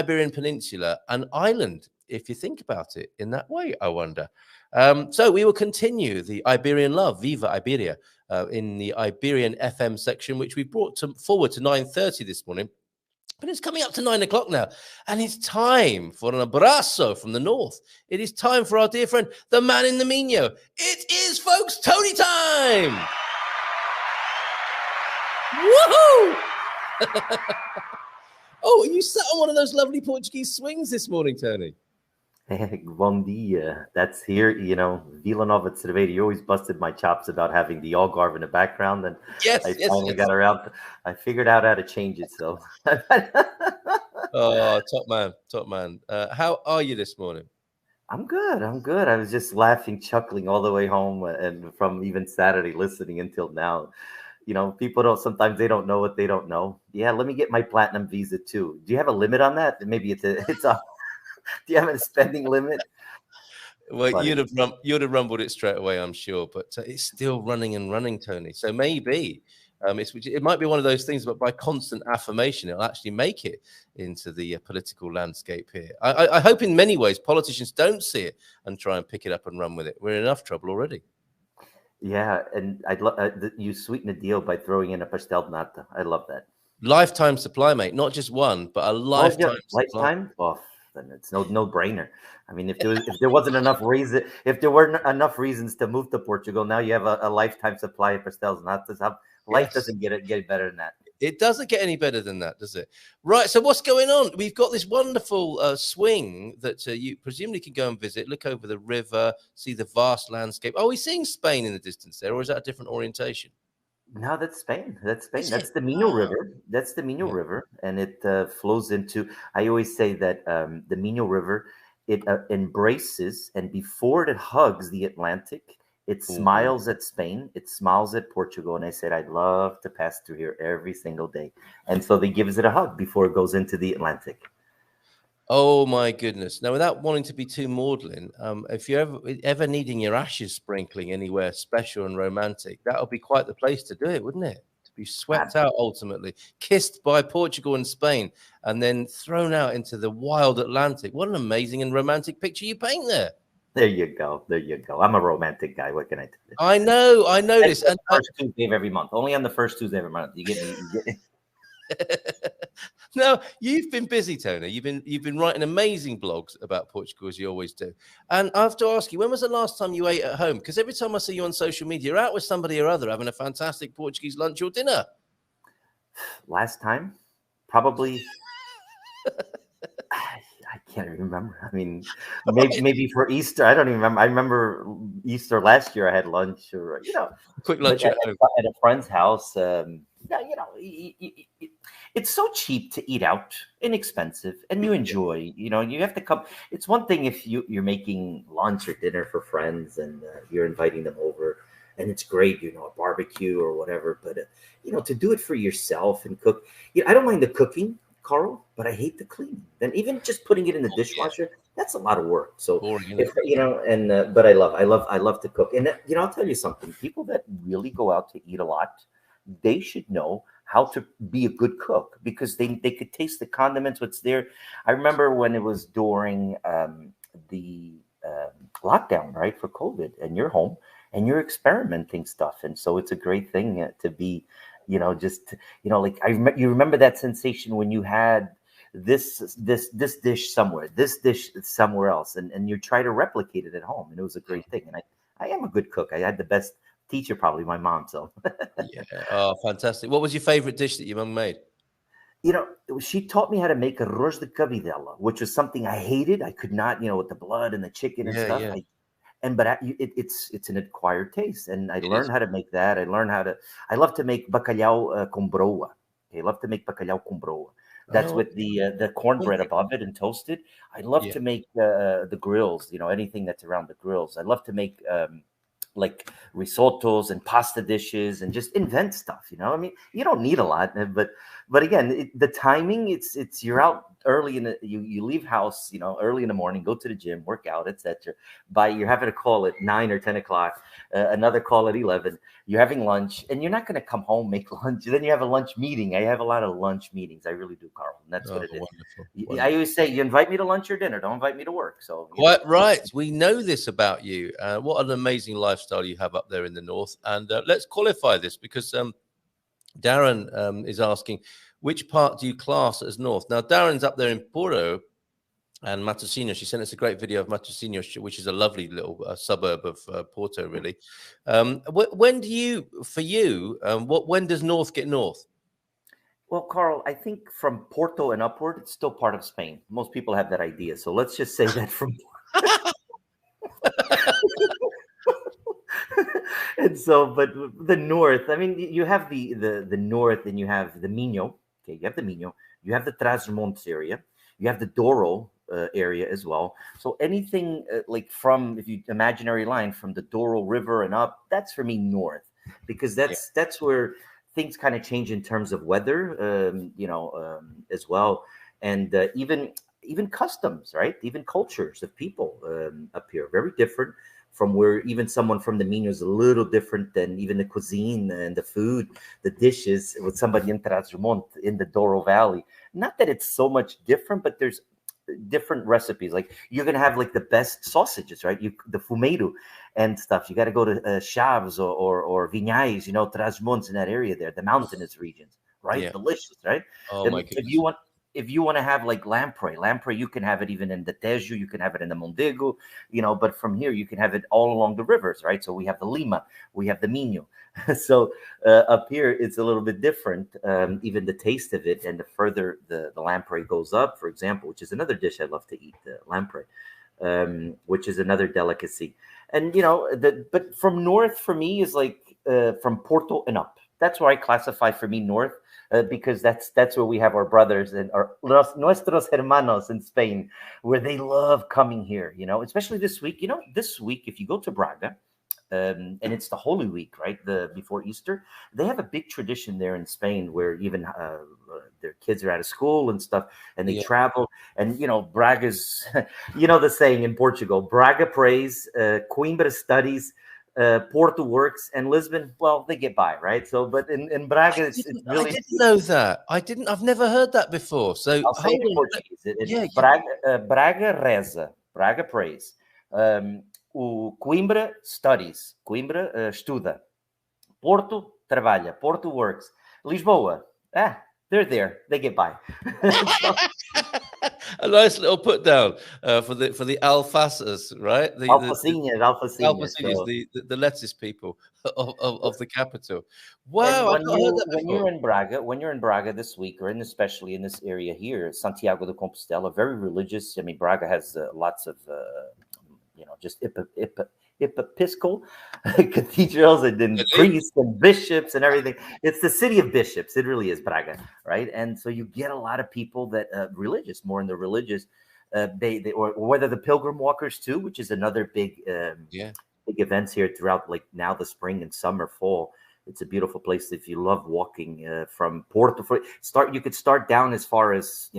Iberian Peninsula an island, if you think about it in that way, I wonder. So we will continue the Iberian love, Viva Iberia, in the Iberian FM section, which we brought forward to 9:30 this morning. But it's coming up to 9 o'clock now, and it's time for an abrazo from the north. It is time for our dear friend, the man in the Mino. It is, folks, Tony time! Woohoo! Oh, you sat on one of those lovely Portuguese swings this morning, Tony. Bom dia. That's here, Vila Nova de Cerveira. You always busted my chops about having the Algarve in the background, and I finally got around. I figured out how to change it, so. Oh, top man. How are you this morning? I'm good. I was just laughing, chuckling all the way home, and from even Saturday listening until now. People sometimes they don't know what they don't know. Yeah, let me get my platinum visa too. Do you have a limit on that? Maybe it's a. Do you have a spending limit? Well, you'd have rumbled it straight away, I'm sure. But it's still running and running, Tony. So maybe it might be one of those things, but by constant affirmation, it'll actually make it into the political landscape here. I hope in many ways politicians don't see it and try and pick it up and run with it. We're in enough trouble already. Yeah, and I'd love you sweeten the deal by throwing in a pastel de nata. I love that. Lifetime supply, mate. Not just one, but a lifetime supply. Lifetime? Oh, then it's no brainer. I mean, if there wasn't enough reason, if there weren't enough reasons to move to Portugal, now you have a lifetime supply of pastel de nata. Life doesn't get better than that. It doesn't get any better than that, does it? Right. So what's going on? We've got this wonderful swing that you presumably can go and visit, look over the river, see the vast landscape. Are we seeing Spain in the distance there, or is that a different orientation? No, that's Spain. That's the Mino River. That's the Mino River, and it flows into. I always say that the Mino River, it embraces, and before it hugs the Atlantic, it smiles at Spain. It smiles at Portugal. And I said, I'd love to pass through here every single day. And so they gives it a hug before it goes into the Atlantic. Oh, my goodness. Now, without wanting to be too maudlin, if you're ever needing your ashes sprinkling anywhere special and romantic, that would be quite the place to do it, wouldn't it? To be swept out, ultimately, kissed by Portugal and Spain, and then thrown out into the wild Atlantic. What an amazing and romantic picture you paint there. There you go. I'm a romantic guy. What can I do? I know this. And first Tuesday of every month. Only on the first Tuesday of every month. You get me. No, you've been busy, Tony. You've been writing amazing blogs about Portugal, as you always do. And I have to ask you, when was the last time you ate at home? Because every time I see you on social media, you're out with somebody or other having a fantastic Portuguese lunch or dinner. Last time? Probably... I can't remember. I mean, maybe for Easter. I don't even remember. I remember Easter last year. I had lunch, or quick lunch at a friend's house. It's so cheap to eat out, inexpensive, and you enjoy. You have to come. It's one thing if you're making lunch or dinner for friends and you're inviting them over, and it's great, a barbecue or whatever. But to do it for yourself and cook. I don't mind the cooking, Carl, but I hate the cleaning. And even just putting it in the dishwasher, that's a lot of work. So, but I love to cook. And I'll tell you something. People that really go out to eat a lot, they should know how to be a good cook, because they could taste the condiments, what's there. I remember when it was during the lockdown, right, for COVID, and you're home and you're experimenting stuff. And so it's a great thing to be, you remember that sensation when you had this dish somewhere, this dish somewhere else, and you try to replicate it at home. And it was a great thing. And I am a good cook. I had the best teacher, probably my mom. So yeah. Oh, fantastic. What was your favorite dish that your mom made? She taught me how to make arroz de cabidela, which was something I hated. I could not, with the blood and the chicken and stuff. Yeah. It's an acquired taste, and I learned how to make that. I love to make bacalhau com broa. I love to make bacalhau com broa. That's with the cornbread above it and toasted. I love to make the grills, anything that's around the grills. I love to make like risottos and pasta dishes and just invent stuff. I mean, you don't need a lot, but again, the timing, it's you're out early you leave house, early in the morning, go to the gym, work out, etc. You're having a call at 9 or 10 o'clock, another call at 11. You're having lunch, and you're not going to come home, make lunch. Then you have a lunch meeting. I have a lot of lunch meetings. I really do, Carl. And that's what it is. Wonderful. I always say, you invite me to lunch or dinner. Don't invite me to work. So quite right. We know this about you. What an amazing lifestyle you have up there in the north. And let's qualify this, because Darren is asking, which part do you class as north? Now, Darren's up there in Porto and Matosinhos. She sent us a great video of Matosinhos, which is a lovely little suburb of Porto, really. When does north get north? Well, Carl, I think from Porto and upward, it's still part of Spain. Most people have that idea. So let's just say that from... And so, but the north, I mean, you have the north, and you have the Minho. Okay, you have the Minho. You have the Trás-os-Montes area. You have the Douro area as well. So anything like from, if you imaginary line from the Douro River and up, that's for me north, because that's where things kind of change in terms of weather, as well, and even customs, right? Even cultures of people up here, very different from where even someone from the Minho is a little different than even the cuisine and the food, the dishes with somebody in Trás-os-Montes in the Douro Valley. Not that it's so much different, but there's different recipes. Like you're gonna have like the best sausages, right? The fumeiro and stuff. You got to go to Chaves or Vinhais, Trás-os-Montes in that area there, the mountainous regions, right? Yeah. Delicious, right? Oh my goodness. If you want to have like lamprey, you can have it even in the Tejo, you can have it in the Mondego, but from here you can have it all along the rivers, right? So we have the Lima, we have the Minho. So up here it's a little bit different, even the taste of it, and the further the lamprey goes up, for example, which is another dish I love to eat, the lamprey, which is another delicacy. And but from north for me is like from Porto and up. That's where I classify for me north. Because that's where we have our brothers and nuestros hermanos in Spain, where they love coming here, especially this week. This week, if you go to Braga, and it's the Holy Week, right? Before Easter, they have a big tradition there in Spain where even their kids are out of school and stuff, and they travel. And Braga's, the saying in Portugal: Braga prays, Coimbra studies, Porto works, and Lisbon, well, they get by, right? So, but in Braga, it's really... I didn't know that. I've never heard that before. So I'll say it in Portuguese. Braga reza, Braga prays. O Coimbra studies, Coimbra estuda. Porto trabalha, Porto works. Lisboa, they're there, they get by. A nice little put down for the alfaces, right? Alfacinhas, the lettuce people of the capital. Wow! When you're in Braga this week, or especially in this area here, Santiago de Compostela, very religious. I mean, Braga has lots of just episcopal cathedrals, and then priests and bishops and everything. It's the city of bishops. It really is, Braga, right? And so you get a lot of people that religious, more in the religious, or whether the pilgrim walkers too, which is another big events here throughout, like now the spring and summer, fall. It's a beautiful place if you love walking from Porto. You could start down as far as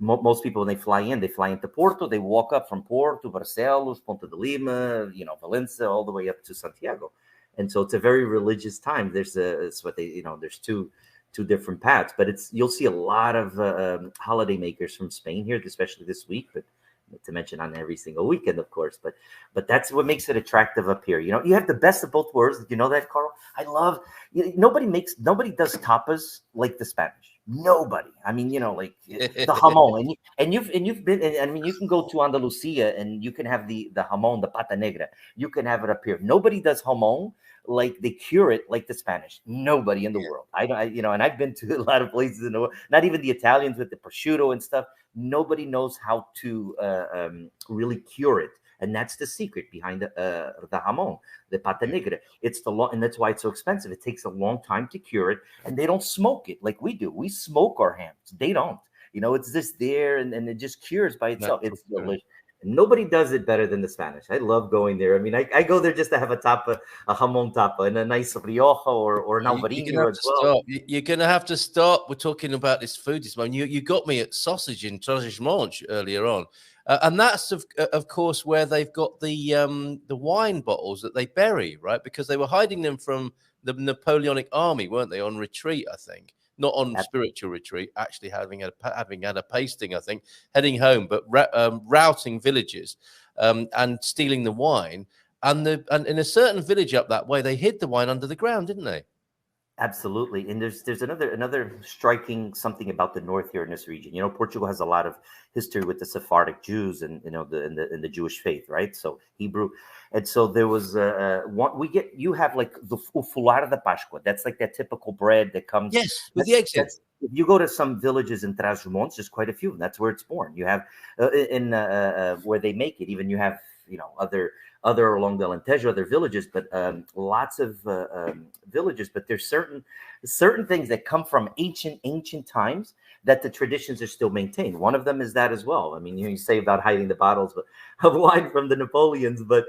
most people, when they fly into Porto, they walk up from Porto, Barcelos, Ponta de Lima, Valencia, all the way up to Santiago. And so it's a very religious time. There's there's two different paths, but you'll see a lot of holiday makers from Spain here, especially this week, but to mention on every single weekend, of course, but that's what makes it attractive up here. You have the best of both worlds. Did you know that, Carl? I love, nobody does tapas like the Spanish. Nobody. I mean, like the jamon, and you've been. I mean, you can go to Andalusia and you can have the jamon, the pata negra. You can have it up here. Nobody does jamon like they cure it like the Spanish. Nobody in the world. And I've been to a lot of places in the world. Not even the Italians with the prosciutto and stuff. Nobody knows how to really cure it. And that's the secret behind the jamon, the pata negra. And that's why it's so expensive. It takes a long time to cure it, and they don't smoke it like we do. We smoke our hams. They don't. It's just there, and it just cures by itself. It's delicious. Nobody does it better than the Spanish. I love going there. I mean, I go there just to have a tapa, a jamon tapa, and a nice rioja or an You're gonna alvarinho have as to well. stop. You're gonna have to stop. We're talking about this food this morning. You got me at sausage in Sausage Manche earlier on, and that's of course where they've got the wine bottles that they bury, right? Because they were hiding them from the Napoleonic army, weren't they? On retreat, I think. Not on spiritual retreat, actually having had a pasting, I think, heading home, but routing villages and stealing the wine. And in a certain village up that way, they hid the wine under the ground, didn't they? Absolutely, and there's another striking something about the north here in this region. You know, Portugal has a lot of history with the Sephardic Jews and in the Jewish faith, right? So Hebrew, and so there was one you have like the fular de Páscoa. That's like that typical bread that comes. Yes, with the eggs in. If you go to some villages in Trás-os-Montes, there's quite a few. That's where it's born. You have where they make it. Even you have other along the Alentejo, other villages, but lots of villages. But there's certain things that come from ancient times that the traditions are still maintained. One of them is that as well. I mean, you say about hiding the bottles of wine from the Napoleons, but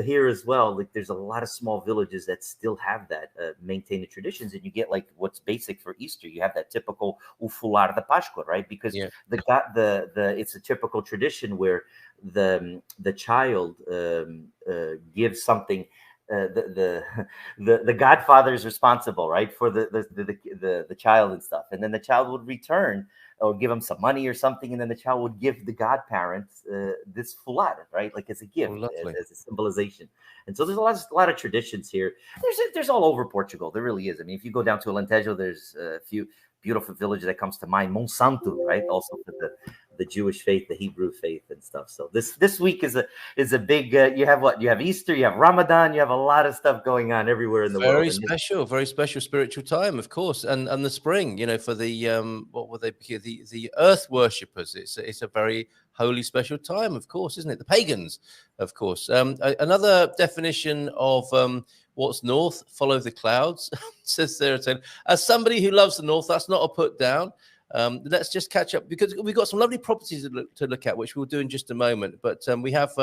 here as well, like there's a lot of small villages that still have that maintain the traditions, and you get like what's basic for Easter. You have that typical ufular de Páscoa, right? Because it's a typical tradition where the child gives something. The godfather is responsible, right, for the child and stuff, and then the child would return or give him some money or something, and then the child would give the godparents this foulard, right, like as a gift, as a symbolization. And so there's a lot of traditions here. There's all over Portugal. There really is. I mean, if you go down to Alentejo, there's a few beautiful villages that comes to mind. Monsanto, right, also for the Jewish faith, the Hebrew faith, and stuff. So this week is a big. You have Easter, you have Ramadan, you have a lot of stuff going on everywhere in the world. Very special spiritual time, of course, and the spring. You know, for the what were they? The earth worshippers. It's a very holy, special time, of course, isn't it? The pagans, of course. Another definition of what's north, follow the clouds, says Serotonin. As somebody who loves the north, that's not a put down. Let's just catch up because we've got some lovely properties to look at, which we'll do in just a moment. But we have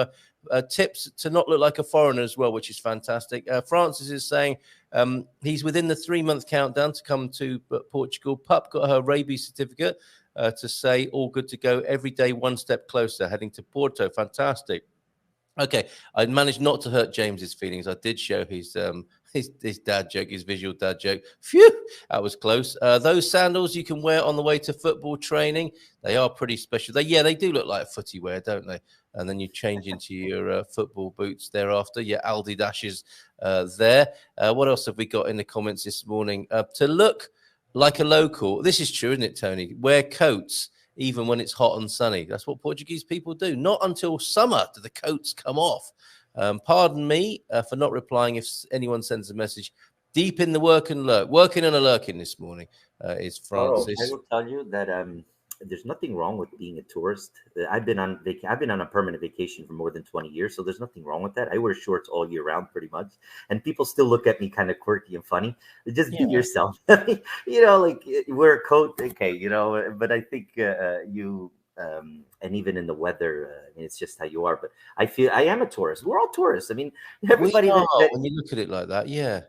tips to not look like a foreigner as well, which is fantastic. Francis is saying he's within the 3-month countdown to come to Portugal. Pup got her rabies certificate to say all good to go every day, one step closer, heading to Porto. Fantastic. Okay, I managed not to hurt James's feelings. I did show his dad joke, his visual dad joke. Phew, that was close. Those sandals you can wear on the way to football training. They are pretty special. They do look like footy wear, don't they? And then you change into your football boots thereafter. Your Aldi dashes there. What else have we got in the comments this morning? To look like a local. This is true, isn't it, Tony? Wear coats even when it's hot and sunny. That's what Portuguese people do. Not until summer do the coats come off. Pardon me for not replying if anyone sends a message. Deep in the working and lurking this morning is Francis. I will tell you that there's nothing wrong with being a tourist. I've been on a permanent vacation for more than 20 years, so there's nothing wrong with that. I wear shorts all year round pretty much, and people still look at me kind of quirky and funny. Just be yourself. Like wear a coat, okay, but I think and even in the weather, it's just how you are. But I feel I am a tourist. We're all tourists. I mean, everybody. When you look at it like that, yeah.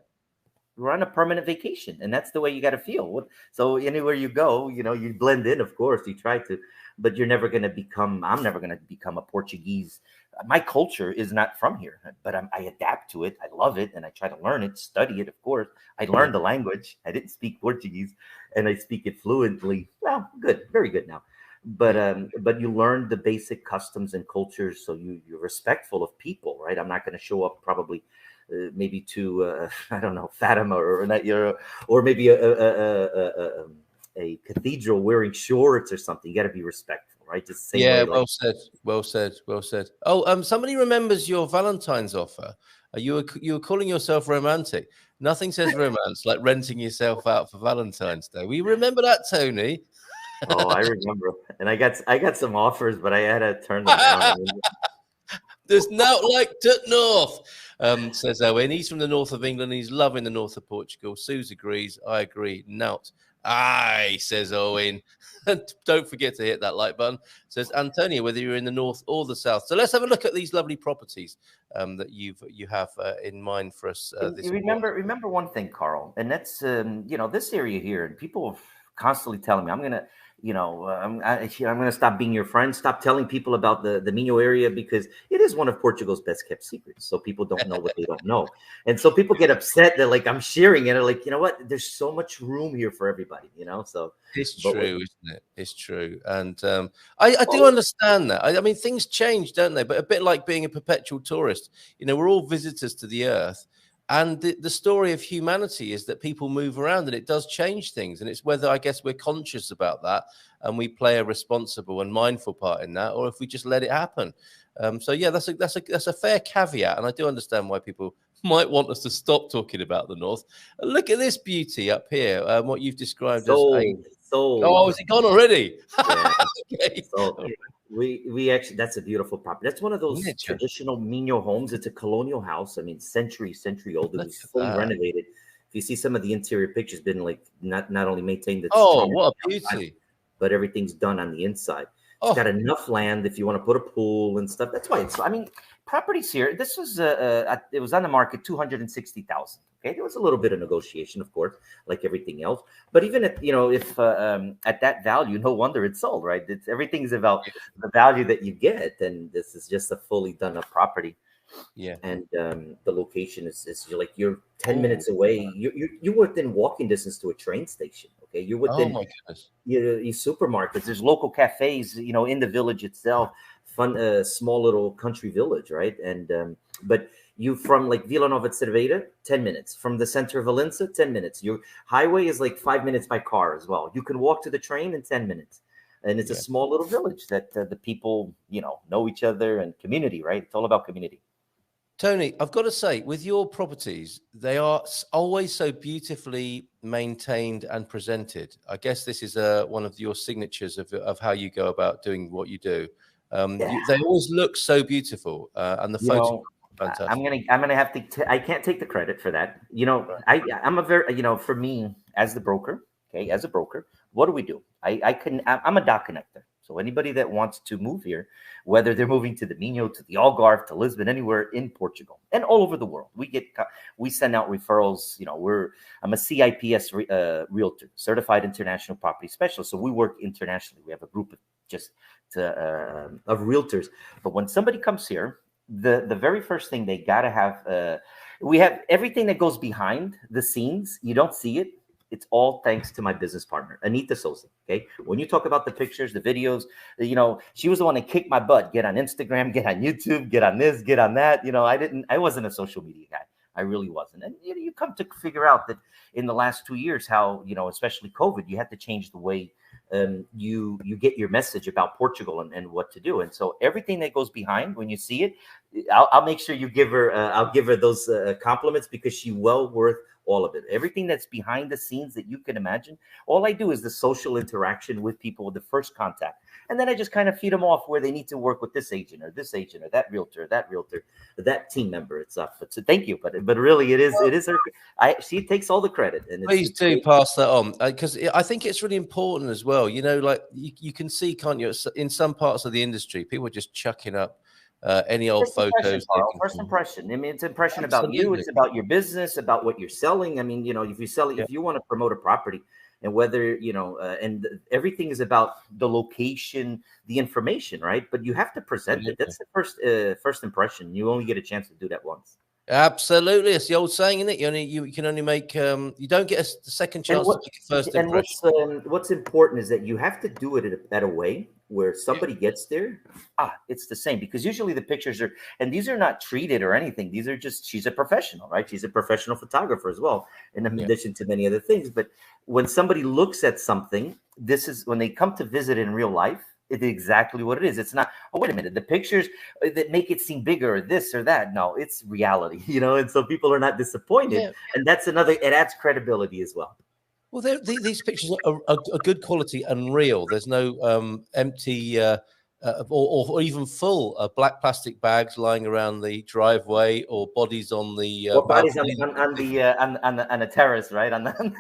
We're on a permanent vacation, and that's the way you got to feel. So anywhere you go, you blend in. Of course, you try to, but you're never going to become. I'm never going to become a Portuguese. My culture is not from here, but I adapt to it. I love it, and I try to learn it, study it. Of course, I learned the language. I didn't speak Portuguese, and I speak it fluently. Well, good, very good now. But you learn the basic customs and cultures, so you're respectful of people, right? I'm not going to show up probably. Maybe to I don't know, Fatima or maybe a cathedral wearing shorts or something. You got to be respectful, right? Just say well said. Oh, somebody remembers your Valentine's offer. You were calling yourself romantic. Nothing says romance like renting yourself out for Valentine's Day. We remember that, Tony. Oh, I remember, and I got some offers, but I had to turn them down. There's not like to north, says Owen. He's from the north of England. He's loving the north of Portugal. Suze agrees. I agree. Nout Aye, says Owen. Don't forget to hit that like button. Says Antonio, whether you're in the north or the south. So let's have a look at these lovely properties that you have in mind for us this morning. Remember one thing, Carl, and that's this area here, and people constantly telling me I'm gonna I'm gonna stop being your friend, stop telling people about the Minho area, because it is one of Portugal's best kept secrets. So people don't know what they don't know, and so people get upset that like I'm sharing it. Like, you know what? There's so much room here for everybody. So it's true, isn't it? It's true, and I do understand that. I mean, things change, don't they? But a bit like being a perpetual tourist, we're all visitors to the earth. And the story of humanity is that people move around and it does change things. And it's whether, I guess, we're conscious about that and we play a responsible and mindful part in that, or if we just let it happen. So yeah, that's a fair caveat. And I do understand why people might want us to stop talking about the north. Look at this beauty up here. What you've described as oh, is it gone already? Yeah. Okay. So we actually, that's a beautiful property. That's one of those traditional Minho homes. It's a colonial house. I mean, century old. It was fully renovated. If you see some of the interior pictures, been like not only maintained. What a beauty! But everything's done on the inside. It's got enough land if you want to put a pool and stuff. That's why properties here. This was it was on the market 260,000. Okay, there was a little bit of negotiation, of course, like everything else. But even at if at that value, no wonder it's sold, right? Everything's about the value that you get, and this is just a fully done up property. Yeah, and the location is you're 10 minutes away. You're within walking distance to a train station. Okay, you're within your supermarkets. There's local cafes, in the village itself. Fun, small little country village, right? And but you from like Vila Nova de Cerveira, 10 minutes. From the center of Valença, 10 minutes. Your highway is like 5 minutes by car as well. You can walk to the train in 10 minutes. And it's a small little village that the people, know each other, and community, right? It's all about community. Tony, I've got to say, with your properties, they are always so beautifully maintained and presented. I guess this is one of your signatures of how you go about doing what you do. They always look so beautiful, and the photos are fantastic. I'm gonna have to. I can't take the credit for that. I'm a very, for me as the broker. Okay, as a broker, what do we do? I'm a dock connector. So anybody that wants to move here, whether they're moving to the Minho, to the Algarve, to Lisbon, anywhere in Portugal and all over the world, we send out referrals. I'm a CIPS realtor, certified international property specialist. So we work internationally. We have a group of realtors. But when somebody comes here, the very first thing they gotta have, we have everything that goes behind the scenes. You don't see it. It's all thanks to my business partner, Anita Sosa. Okay. When you talk about the pictures, the videos, she was the one that kicked my butt. Get on Instagram, get on YouTube, get on this, get on that. I wasn't a social media guy. I really wasn't. And you come to figure out that in the last 2 years, how, especially COVID, you had to change the way you get your message about Portugal and what to do. And so everything that goes behind, when you see it, I'll make sure you give her, I'll give her those compliments, because she's well worth all of it. Everything that's behind the scenes that you can imagine. All I do is the social interaction with people, with the first contact. And then I just kind of feed them off where they need to work with this agent or that realtor, that team member. It's up. So thank you. But really, it is her. She takes all the credit. And please do pass that on, because I think it's really important as well. Like you can see, can't you, in some parts of the industry, people are just chucking up any old photos. First impression. I mean, it's impression about you. It's about your business, about what you're selling. I mean, if you sell it, if you want to promote a property, and whether and everything is about the location, the information, right? But you have to present it. That's the first impression. You only get a chance to do that once. Absolutely, it's the old saying, isn't it? You can only make you don't get a second chance to make a first impression. And what's important is that you have to do it at a way where somebody gets there. It's the same, because usually the pictures are, and these are not treated or anything. These are just, she's a professional, right? She's a professional photographer as well, in addition to many other things. But when somebody looks at something, this is when they come to visit in real life. It's exactly what it is. It's not, oh, wait a minute, the pictures that make it seem bigger or this or that. No, it's reality, and so people are not disappointed. And that's it adds credibility as well. Well, these pictures are good quality and real. There's no empty or even full black plastic bags lying around the driveway, or bodies on the bodies on the terrace, right? On the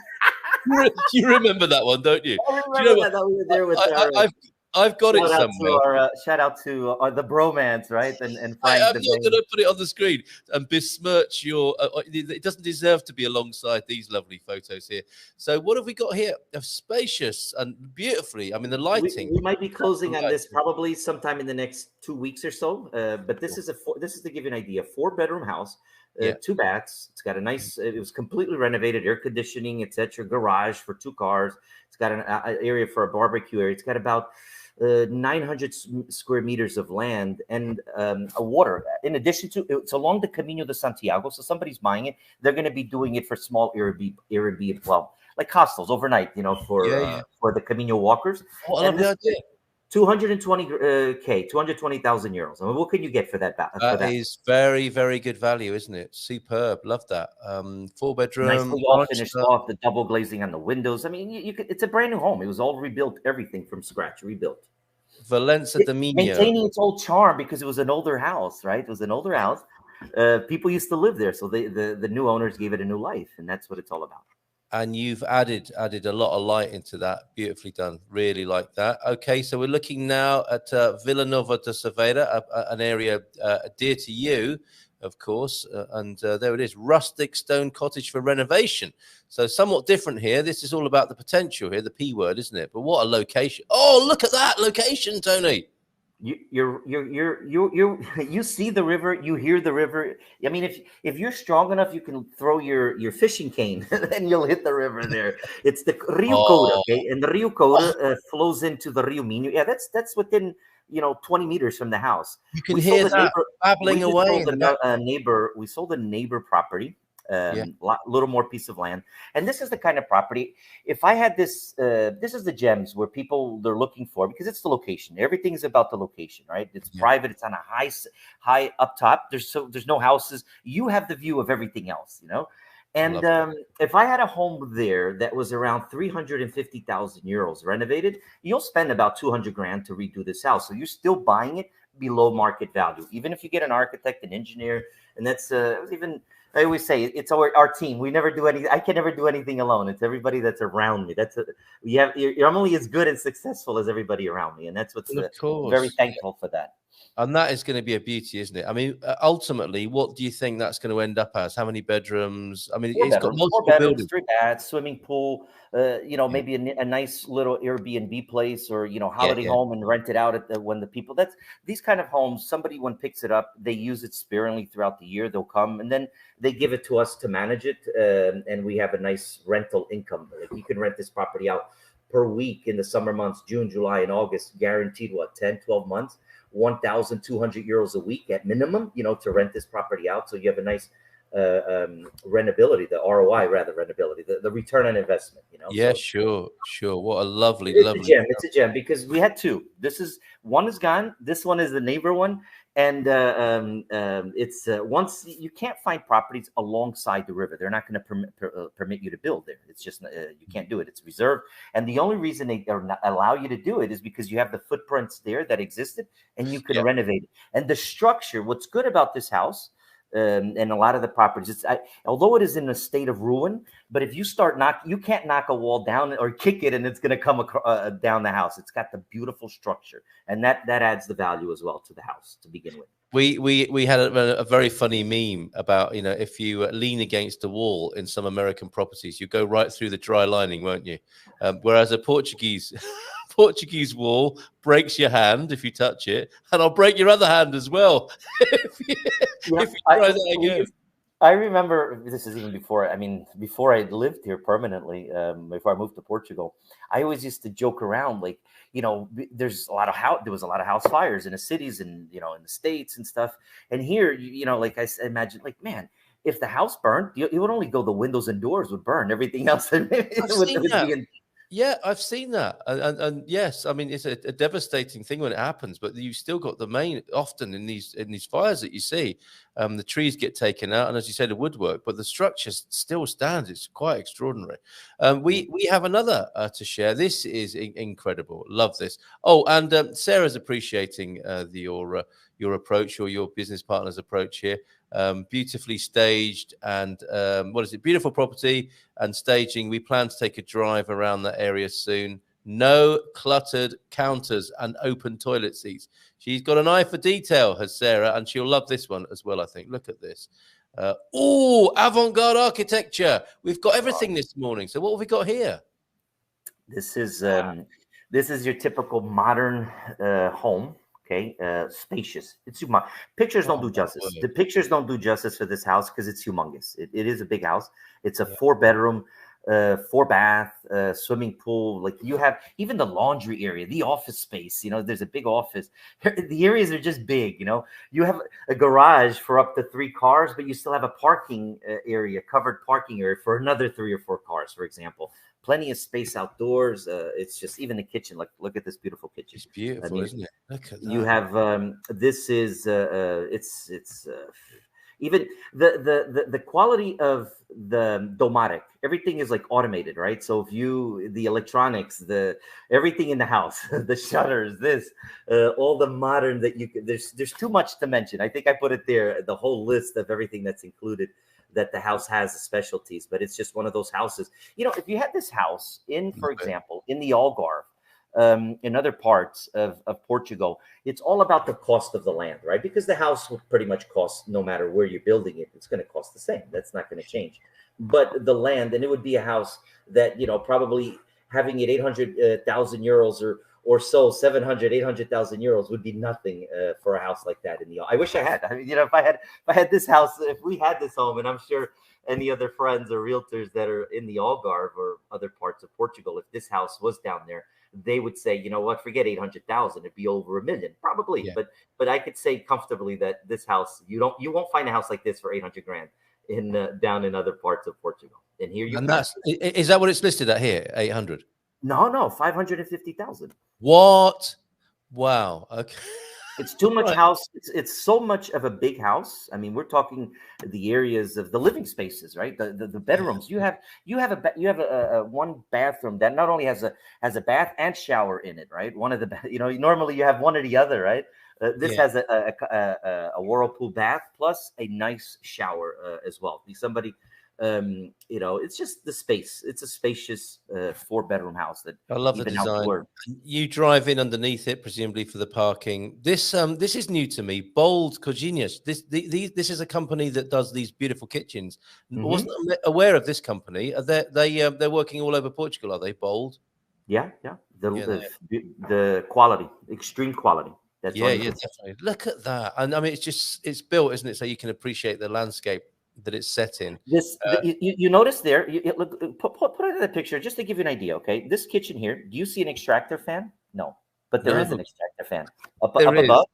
You remember that one, don't you? I Do you know remember what? that we were there with our. I've got it somewhere. Shout out to the bromance, right? And Frank I'm the not going Bang. to put it on the screen and besmirch your. It doesn't deserve to be alongside these lovely photos here. So, what have we got here? Spacious and beautifully. I mean, the lighting. We might be closing on Right. this probably sometime in the next 2 weeks or so. But this is this is to give you an idea: 4-bedroom house, Yeah. 2 baths. It's got a nice. It was completely renovated, air conditioning, etc. Garage for 2 cars. It's got an area for a barbecue area. It's got about 900 square meters of land and a water. In addition to, it's along the Camino de Santiago, so somebody's buying it. They're going to be doing it for small Airbnb, well, like hostels overnight, for the Camino walkers. What a lovely idea. 220K, 220,000 euros. I mean, what can you get for that? That is very, very good value, isn't it? Superb. Love that. 4-bedroom. Nicely all finished off, the double glazing on the windows. I mean, you could, it's a brand new home. It was all rebuilt, everything from scratch, rebuilt. Valencia de Minho. Maintaining its old charm because it was an older house, right? It was an older house. People used to live there, so the new owners gave it a new life, and that's what it's all about. And you've added a lot of light into that. Beautifully done. Really like that. Okay, so we're looking now at Villanova de Cerveira, an area dear to you, of course. And there it is, rustic stone cottage for renovation. So somewhat different here. This is all about the potential here, the P word, isn't it? But what a location! Oh, look at that location, Tony. You see the river, you hear the river. I mean, if you're strong enough, you can throw your fishing cane and you'll hit the river there. It's the Rio Coda, okay? And the Rio Coda flows into the Rio Minho. Yeah, that's within 20 meters from the house. You can hear that babbling away. We sold a neighbor property. Little more piece of land, and this is the kind of property. If I had this, this is the gems where people they're looking for because it's the location. Everything's about the location, right? It's private. It's on a high up top. There's no houses. You have the view of everything else, And if I had a home there that was around 350,000 euros renovated, you'll spend about 200 grand to redo this house. So you're still buying it below market value, even if you get an architect, an engineer, and that's even. I always say it's our team. We never do anything. I can never do anything alone. It's everybody that's around me. You're only as good and successful as everybody around me, and that's what's very thankful for that. And that is going to be a beauty, isn't it? I mean, ultimately, what do you think that's going to end up as? How many bedrooms? I mean, it's got multiple buildings, 3 baths, swimming pool. Maybe a nice little Airbnb place or holiday home and rent it out when the people. These kind of homes. Somebody when picks it up, they use it sparingly throughout the year. They'll come and then they give it to us to manage it, and we have a nice rental income. Like you can rent this property out per week in the summer months, June, July, and August, guaranteed 10, 12 months. 1,200 euros a week at minimum, to rent this property out. So you have a nice rentability, the ROI rather rentability, the return on investment. Yeah, sure. What a lovely. It's a gem because we had 2. One is gone. This one is the neighbor one, and it's once you can't find properties alongside the river. They're not going to permit you to build there. It's just you can't do it. It's reserved, and the only reason they allow you to do it is because you have the footprints there that existed, and you can renovate it. And the structure. What's good about this house? And a lot of the properties, although it is in a state of ruin, but if you you can't knock a wall down or kick it and it's going to come down the house. It's got the beautiful structure, and that adds the value as well to the house to begin with. We had a very funny meme about if you lean against a wall in some American properties, you go right through the dry lining, won't you? Whereas a Portuguese wall breaks your hand if you touch it, and I'll break your other hand as well if you try that again. I remember this is even before I lived here permanently. Before I moved to Portugal, I always used to joke around like, there was a lot of house fires in the cities and in the States and stuff. And here, like I imagine, like, man, if the house burned, it would only go the windows and doors would burn. Everything else Yeah, I've seen that, and yes, I mean it's a devastating thing when it happens, but you still got the main often in these fires that you see, the trees get taken out, and as you say, the woodwork, but the structure still stands. It's quite extraordinary. We have another to share. This is incredible. Love this. Oh, and Sarah's appreciating your approach or your business partner's approach here. beautifully staged, and what is it? Beautiful property and staging. We plan to take a drive around that area soon. No cluttered counters and open toilet seats. She's got an eye for detail, has Sarah, and she'll love this one as well, I think. Look at this. Oh, avant-garde architecture. We've got everything this morning. So what have we got here? This is your typical modern home. Okay, spacious. It's pictures don't do justice. The pictures don't do justice for this house because it's humongous. It is a big house. It's a 4-bedroom, 4-bath, swimming pool. Like, you have even the laundry area, the office space. You know, there's a big office. The areas are just big. You know, you have a garage for up to 3 cars, but you still have a parking area, covered parking area for another 3 or 4 cars, for example. Plenty of space outdoors. It's just, even the kitchen. Look at this beautiful kitchen. It's beautiful, isn't it? Look at that. You have this is it's even the quality of the domotic. Everything is like automated, right? So if the electronics, everything in the house, the shutters, all the modern that you can. There's too much to mention. I think I put it there, the whole list of everything that's included that the house has, the specialties. But it's just one of those houses. You know, if you had this house for example, in the Algarve, in other parts of Portugal, it's all about the cost of the land, right? Because the house will pretty much cost, no matter where you're building it, it's going to cost the same. That's not going to change. But the land, and it would be a house that, you know, probably having it 800,000 euros or so, 700, 800,000 euros would be nothing for a house like that. I wish I had. I mean, you know, if I had this house, if we had this home, and I'm sure any other friends or realtors that are in the Algarve or other parts of Portugal, if this house was down there, they would say, you know what, forget 800,000, it'd be over $1 million, probably. Yeah. But I could say comfortably that this house, you won't find a house like this for 800 grand down in other parts of Portugal. And here is that what it's listed at here? 800? No, 550,000. What? Wow. Okay. It's too much house. It's so much of a big house. I mean, we're talking the areas of the living spaces, right? The bedrooms. You have a 1 bathroom that not only has a bath and shower in it, right? One of the, you know, normally you have one or the other, right? This has a whirlpool bath plus a nice shower as well. Somebody. You know, it's just the space. It's a spacious 4-bedroom house that I love the design. Outdoor. You drive in underneath it, presumably for the parking. This is new to me. Bold Cozinhas. This is a company that does these beautiful kitchens. Mm-hmm. I wasn't aware of this company. They're working all over Portugal. Are they? Bold? Yeah. The quality, extreme quality. That's definitely. Look at that. And I mean, it's built, isn't it? So you can appreciate the landscape that it's set in. You notice there, look, put it in the picture just to give you an idea. Okay, this kitchen here, do you see an extractor fan? No, but there is an extractor fan up above.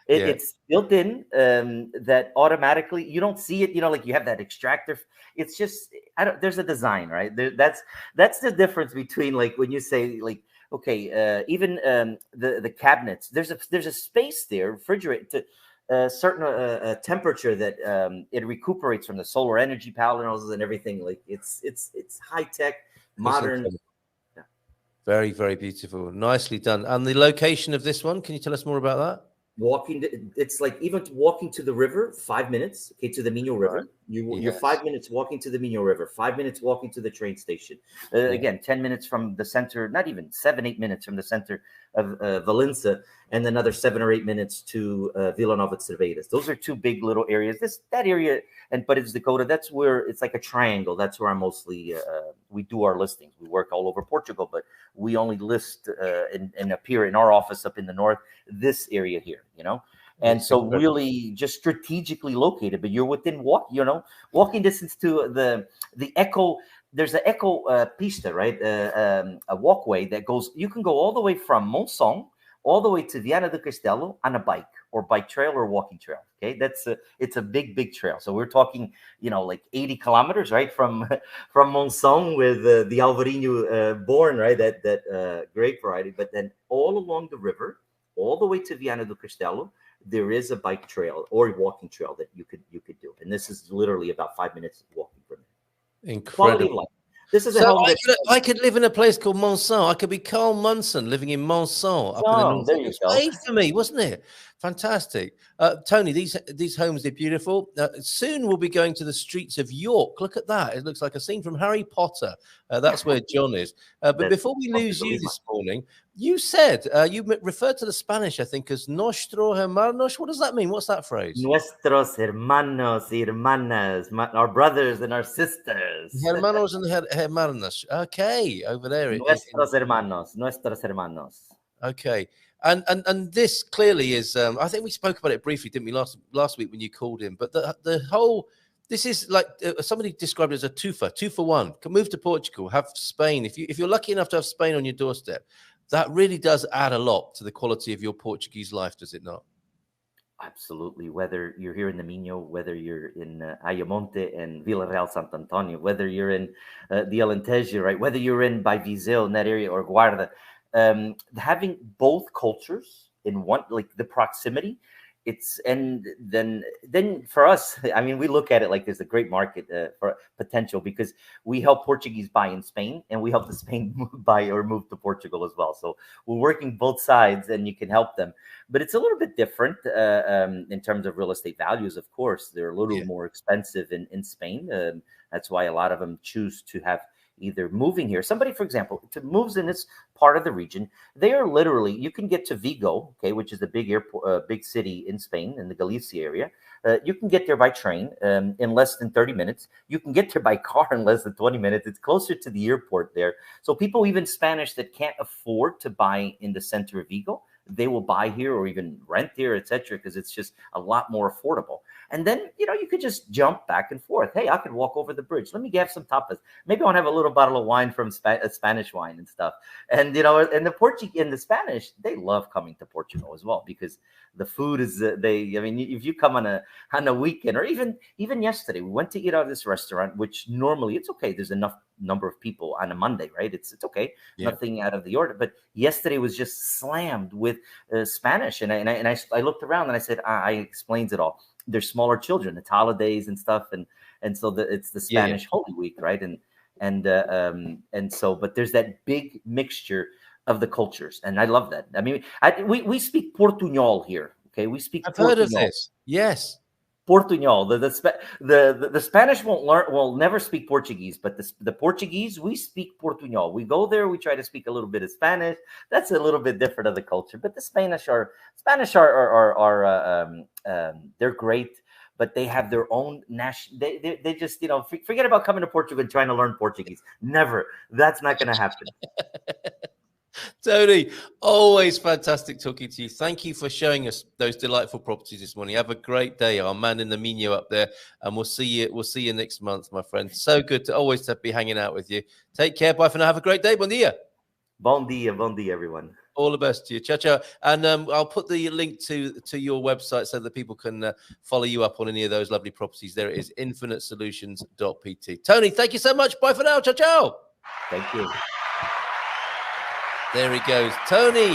It's built in that automatically. You don't see it, you know, like you have that extractor. It's just there's a design, right? That's the difference between, like, when you say, like, okay, even the cabinets. There's a space there, refrigerator, a certain temperature that it recuperates from the solar energy panels and everything. Like, it's high tech, modern. Yeah. Very, very beautiful. Nicely done. And the location of this one, can you tell us more about that? It's like, even walking to the river, 5 minutes, okay, to the Minho River. Right. You're 5 minutes walking to the Minho River, 5 minutes walking to the train station. Again, 10 minutes from the center, not even 7-8 minutes from the center of Valença, and another 7 or 8 minutes to Vila Nova de Cerveiras. Those are 2 big little areas. That area, but it's Dakota. That's where it's like a triangle. That's where I mostly we do our listings. We work all over Portugal, but we only list and appear in our office up in the north. This area here, you know. And so really just strategically located, but you're within walking distance to the Eco. There's an Eco Pista, right? A walkway that goes, you can go all the way from Monção all the way to Viana do Castelo on a bike or bike trail or walking trail. Okay. It's a big trail. So we're talking, you know, like 80 kilometers, right? From Monção with the Alvarinho born, right? That grape variety, but then all along the river, all the way to Viana do Castelo, there is a bike trail or walking trail that you could do. And this is literally about 5 minutes walking from it. Incredible. Quality of life. This is I could live in a place called Monção. I could be Carl Munson living in Monção. Up in the north. There you go. Made for me, wasn't it? Fantastic. Tony, these homes, they're beautiful. Soon we'll be going to the streets of York. Look at that. It looks like a scene from Harry Potter. That's where John is. But before we lose you this morning, you said, you referred to the Spanish, I think, as nuestro hermanos. What does that mean? What's that phrase? Nuestros hermanos y hermanas, our brothers and our sisters. Hermanos and hermanas. Okay, over there. Nuestros hermanos. Okay. And this clearly is I think we spoke about it briefly, didn't we, last week when you called in, but the whole, this is like somebody described it as a two for one. Can move to Portugal, have Spain. If you're lucky enough to have Spain on your doorstep, that really does add a lot to the quality of your Portuguese life, does it not? Absolutely. Whether you're here in the Minho, whether you're in Ayamonte and Vila Real Santo Antonio, whether you're in the Alentejo, right? Whether you're in by Viseu in that area or Guarda, having both cultures in one, like the proximity, and then for us, I mean, we look at it like there's a great market for potential, because we help Portuguese buy in Spain and we help the Spain buy or move to Portugal as well. So we're working both sides and you can help them, but it's a little bit different in terms of real estate values. Of course, they're a little more expensive in Spain. That's why a lot of them choose to have either moving here. Somebody, for example, moves in this part of the region, they are literally, you can get to Vigo, okay, which is the big airport, big city in Spain, in the Galicia area. You can get there by train in less than 30 minutes. You can get there by car in less than 20 minutes. It's closer to the airport there. So people, even Spanish, that can't afford to buy in the center of Vigo, they will buy here or even rent here, etc., because it's just a lot more affordable. And then, you could just jump back and forth. Hey, I could walk over the bridge. Let me have some tapas. Maybe I want to have a little bottle of wine from Spanish wine and stuff. And, and the Portuguese and the Spanish, they love coming to Portugal as well, because the food is, if you come on a weekend, or even yesterday, we went to eat out of this restaurant, which normally it's okay. There's enough number of people on a Monday, right? It's okay. Yeah. Nothing out of the order. But yesterday was just slammed with Spanish. And I looked around and I said, I explains it all. They're smaller children, it's holidays and stuff. And so it's the Spanish Holy Week, right? And so, but there's that big mixture of the cultures. And I love that. I mean, we speak Portuñol here. Okay. We speak I've heard of this. Yes. Portuñol. The Spanish will never speak Portuguese, but the Portuguese, we speak Portuñol. We go there, we try to speak a little bit of Spanish. That's a little bit different of the culture, but the Spanish are they're great, but they have their own national. They just forget about coming to Portugal and trying to learn Portuguese. Never. That's not going to happen. Tony, always fantastic talking to you. Thank you for showing us those delightful properties this morning. Have a great day, our man in the Minho up there, and we'll see you next month, my friend. So good to always be hanging out with you. Take care. Bye for now. Have a great day. Bon dia. Bon dia, everyone. All the best to you. Ciao, ciao. And I'll put the link to your website so that people can follow you up on any of those lovely properties. There it is, infinitesolutions.pt. Tony, thank you so much. Bye for now. Ciao, ciao. Thank you. There he goes. Tony.